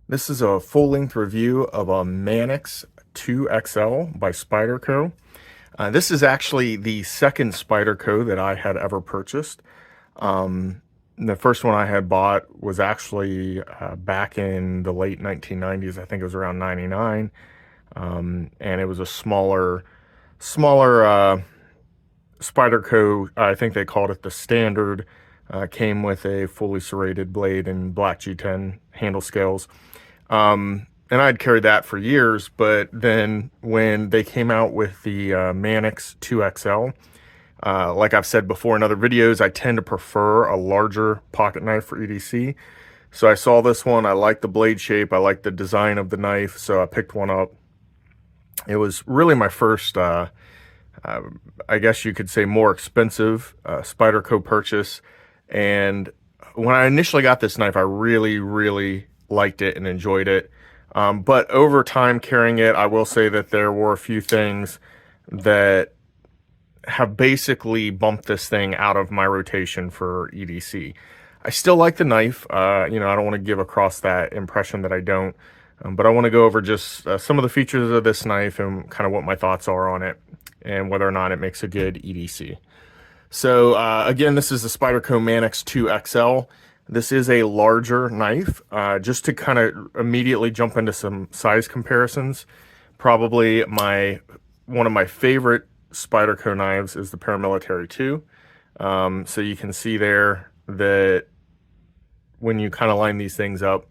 This is a full-length review of a Manix 2XL by Spyderco. This is actually the second Spyderco that I had ever purchased. The first one I had bought was actually back in the late 1990s. I think it was around 99. And it was a smaller Spyderco. I think they called it the Standard. Came with a fully serrated blade and black G10 handle scales. And I'd carried that for years, but then when they came out with the Manix 2XL, like I've said before in other videos, I tend to prefer a larger pocket knife for EDC. So I saw this one, I liked the blade shape, I liked the design of the knife, so I picked one up. It was really my first, I guess you could say, more expensive Spyderco purchase. And when I initially got this knife, I really liked it and enjoyed it. But over time carrying it, I will say that there were a few things that have basically bumped this thing out of my rotation for EDC. I still like the knife. I don't want to give across that impression that I don't. But I want to go over just some of the features of this knife and kind of what my thoughts are on it and whether or not it makes a good EDC. So again, this is the Spyderco Manix 2XL. This is a larger knife. Just to kind of immediately jump into some size comparisons, probably one of my favorite Spyderco knives is the Paramilitary 2. So you can see there that when you kind of line these things up,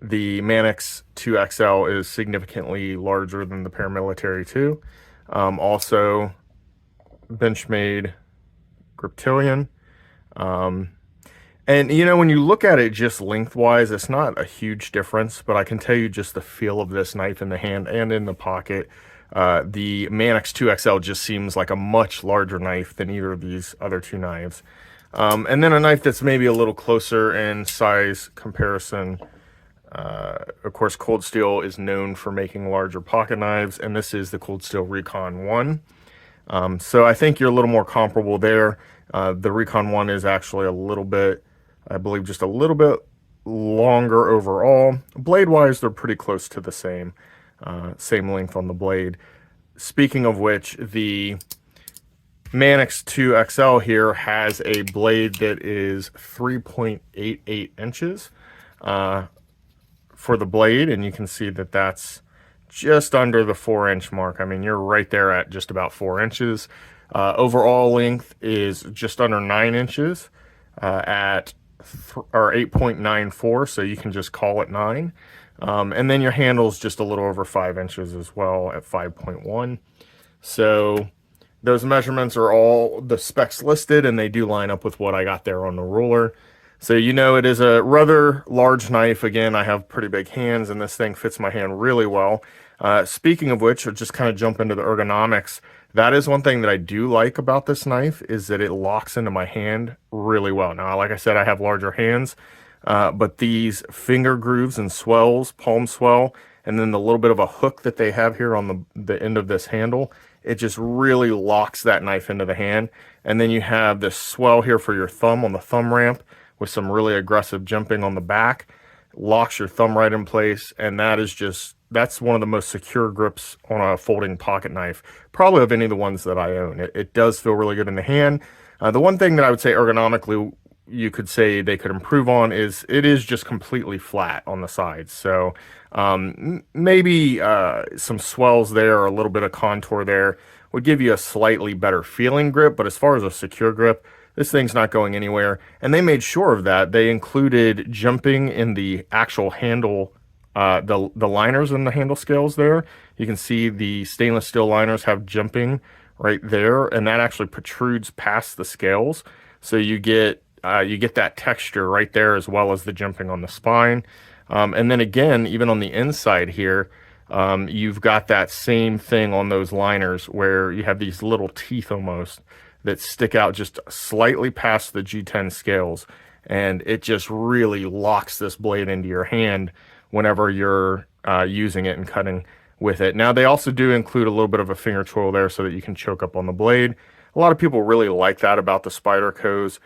the Manix 2XL is significantly larger than the Paramilitary 2. Also, Benchmade Griptilian. And when you look at it just lengthwise, it's not a huge difference, but I can tell you just the feel of this knife in the hand and in the pocket. The Manix 2XL just seems like a much larger knife than either of these other two knives. And then a knife that's maybe a little closer in size comparison. Of course, Cold Steel is known for making larger pocket knives, and this is the Cold Steel Recon 1. So I think you're a little more comparable there. The Recon 1 is actually a little bit, I believe, just a little bit longer overall. Blade-wise, they're pretty close to the same length on the blade. Speaking of which, the Manix 2XL here has a blade that is 3.88 inches for the blade, and you can see that that's just under the 4-inch mark. I mean, you're right there at just about 4 inches. Overall length is just under 9 inches at 8.94, so you can just call it 9. And then your handle's just a little over 5 inches as well at 5.1. So those measurements are all the specs listed, and they do line up with what I got there on the ruler. So it is a rather large knife. Again, I have pretty big hands, and this thing fits my hand really well. Speaking of which, I'll just kind of jump into the ergonomics. That is one thing that I do like about this knife, is that it locks into my hand really well. Now, like I said, I have larger hands, but these finger grooves and swells, palm swell, and then the little bit of a hook that they have here on the end of this handle, it just really locks that knife into the hand. And then you have this swell here for your thumb on the thumb ramp with some really aggressive jumping on the back, locks your thumb right in place, and that's one of the most secure grips on a folding pocket knife, probably of any of the ones that I own. It does feel really good in the hand. The one thing that I would say ergonomically you could say they could improve on is it is just completely flat on the sides. So maybe some swells there or a little bit of contour there would give you a slightly better feeling grip, but as far as a secure grip, this thing's not going anywhere. And they made sure of that. They included jumping in the actual handle, the liners in the handle scales there. You can see the stainless steel liners have jumping right there, and that actually protrudes past the scales. So you get that texture right there, as well as the jumping on the spine. And then again, even on the inside here, you've got that same thing on those liners where you have these little teeth almost that stick out just slightly past the G10 scales, and it just really locks this blade into your hand whenever you're using it and cutting with it. Now, they also do include a little bit of a finger twirl there so that you can choke up on the blade. A lot of people really like that about the Spydercos.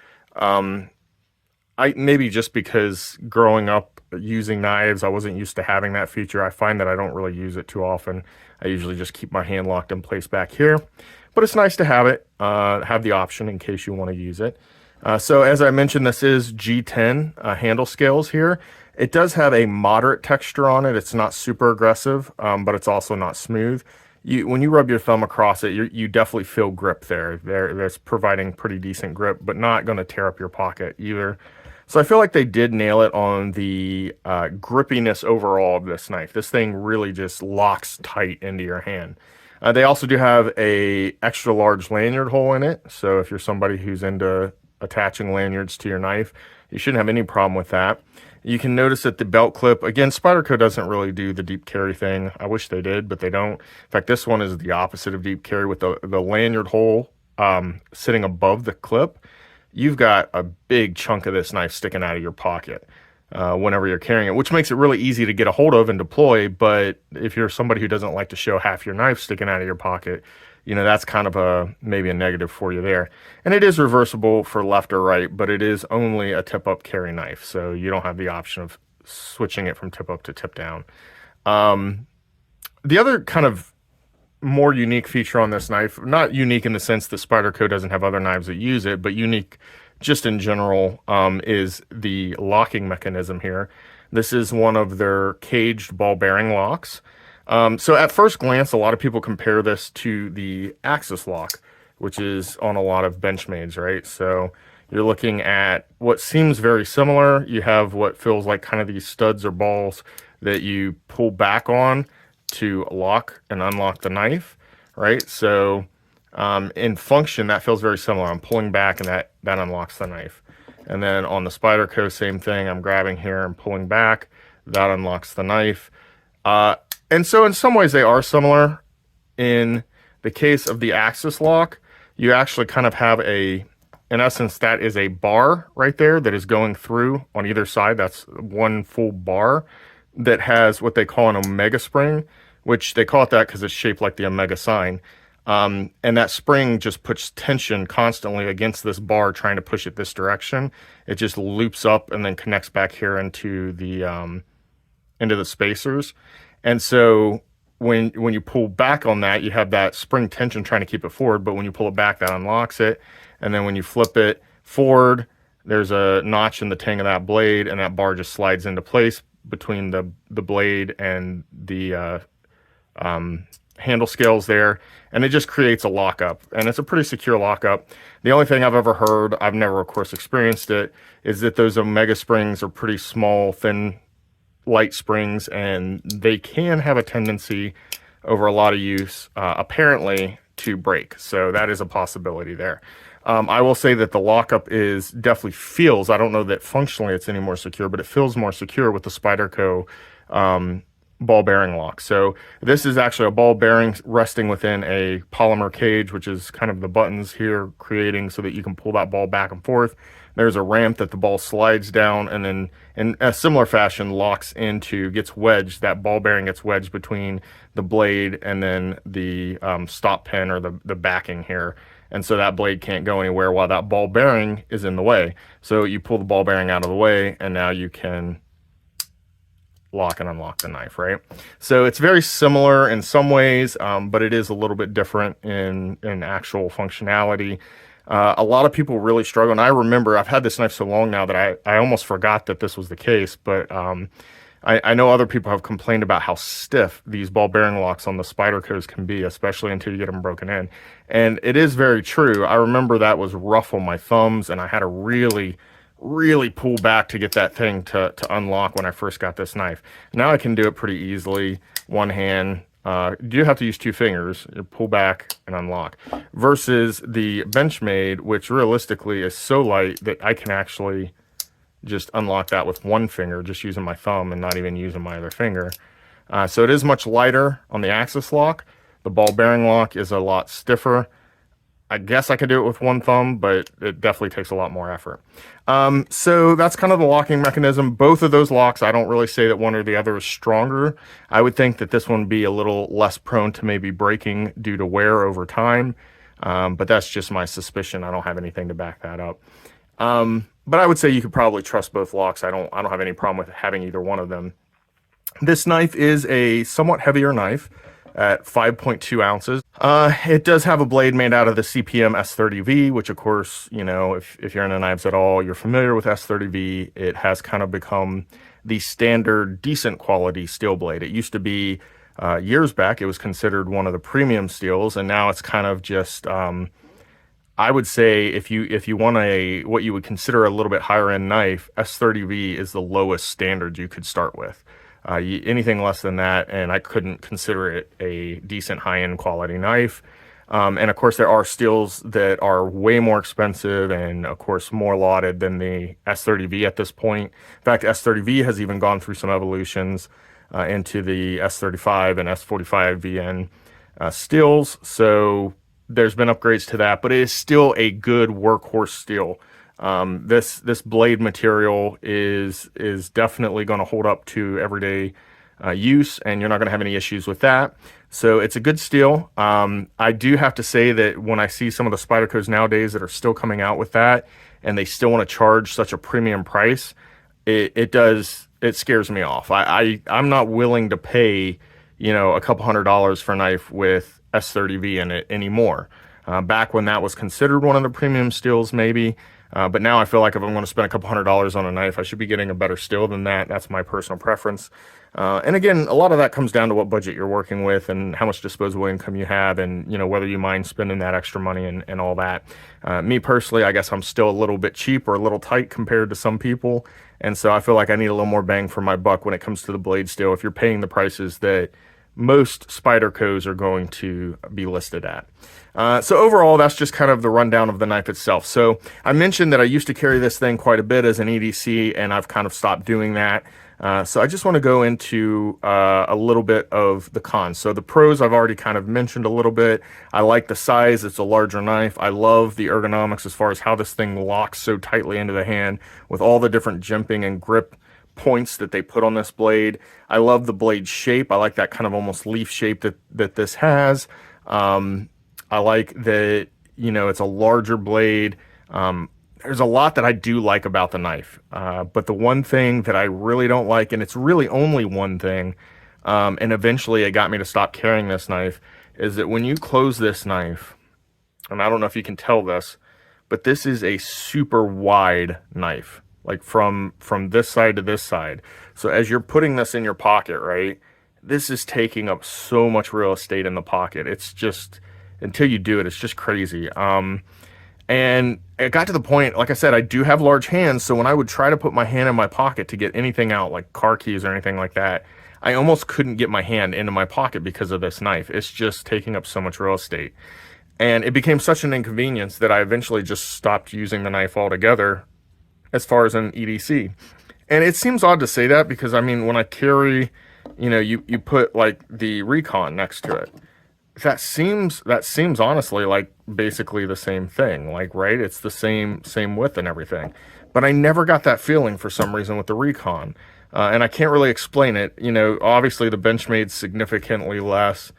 Maybe just because growing up using knives. I wasn't used to having that feature. I find that I don't really use it too often. I usually just keep my hand locked in place back here, but it's nice to have it, have the option in case you want to use it. So as I mentioned, this is G10 handle scales here. It does have a moderate texture on it. It's not super aggressive, but it's also not smooth. When you rub your thumb across it, you definitely feel grip there. That's providing pretty decent grip, but not going to tear up your pocket either. So I feel like they did nail it on the grippiness overall of this knife. This thing really just locks tight into your hand. They also do have a extra large lanyard hole in it. So if you're somebody who's into attaching lanyards to your knife, you shouldn't have any problem with that. You can notice that the belt clip, again, Spyderco doesn't really do the deep carry thing. I wish they did, but they don't. In fact, this one is the opposite of deep carry with the lanyard hole sitting above the clip. You've got a big chunk of this knife sticking out of your pocket whenever you're carrying it, which makes it really easy to get a hold of and deploy. But if you're somebody who doesn't like to show half your knife sticking out of your pocket, you know, that's kind of maybe a negative for you there. And it is reversible for left or right, but it is only a tip-up carry knife, so you don't have the option of switching it from tip-up to tip-down. The other kind of more unique feature on this knife, not unique in the sense that Spyderco doesn't have other knives that use it, but unique just in general, is the locking mechanism here. This is one of their caged ball bearing locks. So at first glance, a lot of people compare this to the Axis lock, which is on a lot of Benchmades, right? So you're looking at what seems very similar. You have what feels like kind of these studs or balls that you pull back on to lock and unlock the knife, right? So in function, that feels very similar. I'm pulling back and that unlocks the knife. And then on the Spyderco, same thing. I'm grabbing here and pulling back. That unlocks the knife. And so in some ways they are similar. In the case of the Axis lock, you actually kind of have in essence, that is a bar right there that is going through on either side. That's one full bar that has what they call an omega spring, which they call it that because it's shaped like the omega sign. And that spring just puts tension constantly against this bar trying to push it this direction. It just loops up and then connects back here into the spacers. And so when you pull back on that, you have that spring tension trying to keep it forward, but when you pull it back, that unlocks it. And then when you flip it forward, there's a notch in the tang of that blade, and that bar just slides into place between the blade and the handle scales there, and it just creates a lockup, and it's a pretty secure lockup. The only thing I've ever heard, I've never of course experienced it, is that those omega springs are pretty small, thin, light springs, and they can have a tendency over a lot of use apparently to break. So that is a possibility there. I will say that the lockup definitely feels, I don't know that functionally it's any more secure, but it feels more secure with the Spyderco ball bearing lock. So this is actually a ball bearing resting within a polymer cage, which is kind of the buttons here creating so that you can pull that ball back and forth. There's a ramp that the ball slides down and then in a similar fashion gets wedged. That ball bearing gets wedged between the blade and then the stop pin or the backing here. And so that blade can't go anywhere while that ball bearing is in the way. So you pull the ball bearing out of the way and now you can lock and unlock the knife, right? So it's very similar in some ways, but it is a little bit different in actual functionality. A lot of people really struggle, and I remember I've had this knife so long now that I almost forgot that this was the case, but I know other people have complained about how stiff these ball bearing locks on the Spydercos can be, especially until you get them broken in. And it is very true. I remember that was rough on my thumbs, and I had to really pull back to get that thing to unlock when I first got this knife. Now I can do it pretty easily, one hand. You do have to use two fingers, you pull back and unlock, versus the Benchmade, which realistically is so light that I can actually just unlock that with one finger, just using my thumb and not even using my other finger. So it is much lighter on the Axis lock. The ball bearing lock is a lot stiffer. I guess I could do it with one thumb, but it definitely takes a lot more effort. So that's kind of the locking mechanism. Both of those locks, I don't really say that one or the other is stronger. I would think that this one would be a little less prone to maybe breaking due to wear over time. But that's just my suspicion. I don't have anything to back that up. but I would say you could probably trust both locks. I don't have any problem with having either one of them. This knife is a somewhat heavier knife at 5.2 ounces. It does have a blade made out of the CPM S30V, which of course, you know, if you're into knives at all, you're familiar with S30V. It has kind of become the standard decent quality steel blade. It used to be, years back, it was considered one of the premium steels, and now it's kind of just, I would say if you want what you would consider a little bit higher end knife, S30V is the lowest standard you could start with. Anything less than that, and I couldn't consider it a decent high-end quality knife. And of course, there are steels that are way more expensive and of course more lauded than the S30V at this point. In fact, S30V has even gone through some evolutions into the S35 and S45 VN steels. So there's been upgrades to that, but it is still a good workhorse steel. This blade material is definitely going to hold up to everyday use, and you're not going to have any issues with that. So it's a good steel. I do have to say that when I see some of the Spydercos nowadays that are still coming out with that, and they still want to charge such a premium price, it scares me off. I'm not willing to pay, you know, a couple $100s for a knife with S30V in it anymore. Back when that was considered one of the premium steels, maybe. But now I feel like if I'm going to spend a couple $100s on a knife, I should be getting a better steel than that. That's my personal preference. And again, a lot of that comes down to what budget you're working with and how much disposable income you have, and, you know, whether you mind spending that extra money and all that. Me personally, I guess I'm still a little bit cheap or a little tight compared to some people. And so I feel like I need a little more bang for my buck when it comes to the blade steel, if you're paying the prices that most Spydercos are going to be listed at. So overall, that's just kind of the rundown of the knife itself. So I mentioned that I used to carry this thing quite a bit as an EDC, and I've kind of stopped doing that. So I just want to go into a little bit of the cons. So the pros I've already kind of mentioned a little bit. I like the size. It's a larger knife. I love the ergonomics as far as how this thing locks so tightly into the hand with all the different jimping and grip points that they put on this blade. I love the blade shape. I like that kind of almost leaf shape that this has. I like that, you know, it's a larger blade. There's a lot that I do like about the knife. But the one thing that I really don't like, and it's really only one thing, and eventually it got me to stop carrying this knife, is that when you close this knife, and I don't know if you can tell this, but this is a super wide knife, like from this side to this side. So as you're putting this in your pocket, right, this is taking up so much real estate in the pocket. It's just, until you do it, it's just crazy. And it got to the point, like I said, I do have large hands, so when I would try to put my hand in my pocket to get anything out, like car keys or anything like that, I almost couldn't get my hand into my pocket because of this knife. It's just taking up so much real estate. And it became such an inconvenience that I eventually just stopped using the knife altogether as far as an EDC. And it seems odd to say that because, I mean, when I carry, you know, you put like the Recon next to it. That seems honestly like basically the same thing, like, right? It's the same width and everything. But I never got that feeling for some reason with the Recon. And I can't really explain it. You know, obviously the Benchmade's significantly less,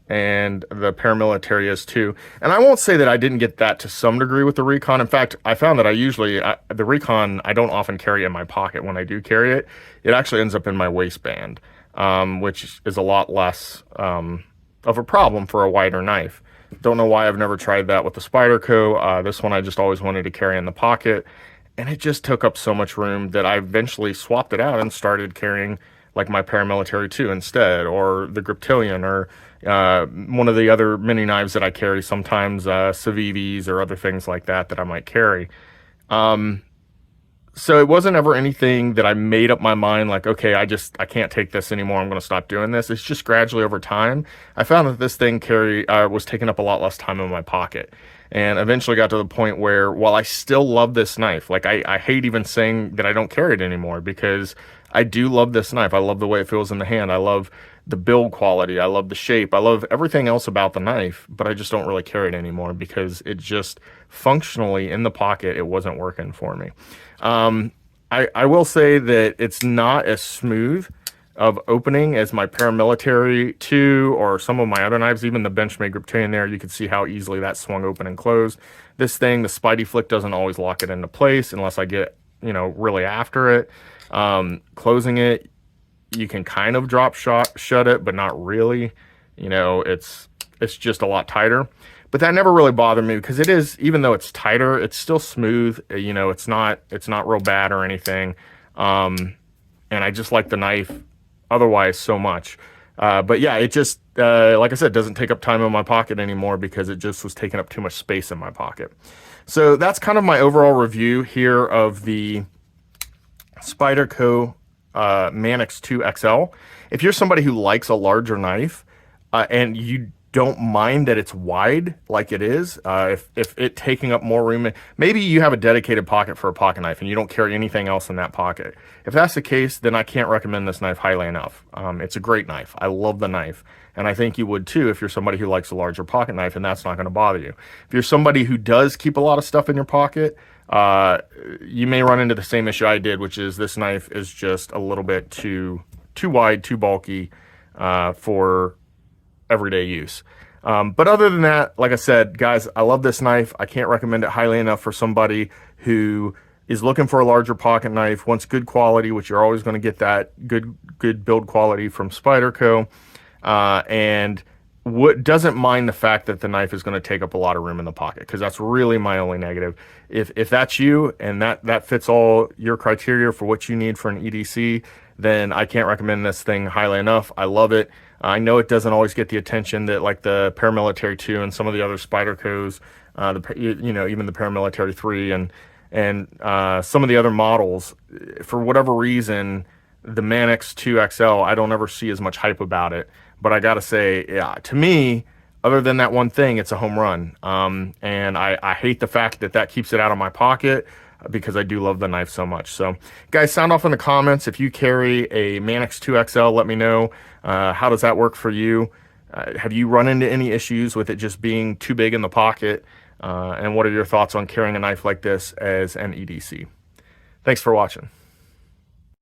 and the paramilitary is too. And I won't say that I didn't get that to some degree with the Recon. In fact, I found that the Recon, I don't often carry in my pocket. When I do carry it, it actually ends up in my waistband, which is a lot less of a problem for a wider knife. Don't know why I've never tried that with the Spyderco. This one I just always wanted to carry in the pocket, and it just took up so much room that I eventually swapped it out and started carrying like my paramilitary 2 instead, or the Griptilian, or one of the other mini knives that I carry sometimes, Civivis or other things like that I might carry. So it wasn't ever anything that I made up my mind like, okay, I can't take this anymore, I'm going to stop doing this. It's just gradually over time, I found that this thing was taking up a lot less time in my pocket. And eventually got to the point where, while I still love this knife, like I hate even saying that I don't carry it anymore, because I do love this knife. I love the way it feels in the hand. I love the build quality. I love the shape. I love everything else about the knife, but I just don't really carry it anymore because it just functionally in the pocket, it wasn't working for me. I will say that it's not as smooth of opening as my paramilitary 2 or some of my other knives. Even the Benchmade Griptilian there, you could see how easily that swung open and closed. This thing, the Spidey Flick, doesn't always lock it into place unless I get you know, really after it. Closing it, you can kind of shut it, but not really. You know, it's just a lot tighter. But that never really bothered me because it is, even though it's tighter, it's still smooth. You know, it's not real bad or anything. And I just like the knife otherwise so much. But yeah, it just, like I said, doesn't take up time in my pocket anymore because it just was taking up too much space in my pocket. So that's kind of my overall review here of the Spyderco Manix 2 XL. If you're somebody who likes a larger knife and you don't mind that it's wide like it is, if it taking up more room, maybe you have a dedicated pocket for a pocket knife and you don't carry anything else in that pocket. If that's the case, then I can't recommend this knife highly enough. It's a great knife. I love the knife. And I think you would too if you're somebody who likes a larger pocket knife and that's not going to bother you. If you're somebody who does keep a lot of stuff in your pocket, you may run into the same issue I did, which is this knife is just a little bit too wide, too bulky for everyday use. But other than that, like I said, guys, I love this knife. I can't recommend it highly enough for somebody who is looking for a larger pocket knife, wants good quality, which you're always going to get that good build quality from Spyderco, and doesn't mind the fact that the knife is going to take up a lot of room in the pocket, because that's really my only negative. If that's you and that fits all your criteria for what you need for an EDC, then I can't recommend this thing highly enough. I love it. I know it doesn't always get the attention that like the Paramilitary 2 and some of the other Spydercos, you know, even the Paramilitary 3 and some of the other models. For whatever reason, the Manix 2 XL, I don't ever see as much hype about it. But I gotta say, yeah, to me, other than that one thing, it's a home run. And I hate the fact that keeps it out of my pocket, because I do love the knife so much. So guys, sound off in the comments. If you carry a Manix 2 XL, let me know. How does that work for you? Have you run into any issues with it just being too big in the pocket? And what are your thoughts on carrying a knife like this as an EDC? Thanks for watching.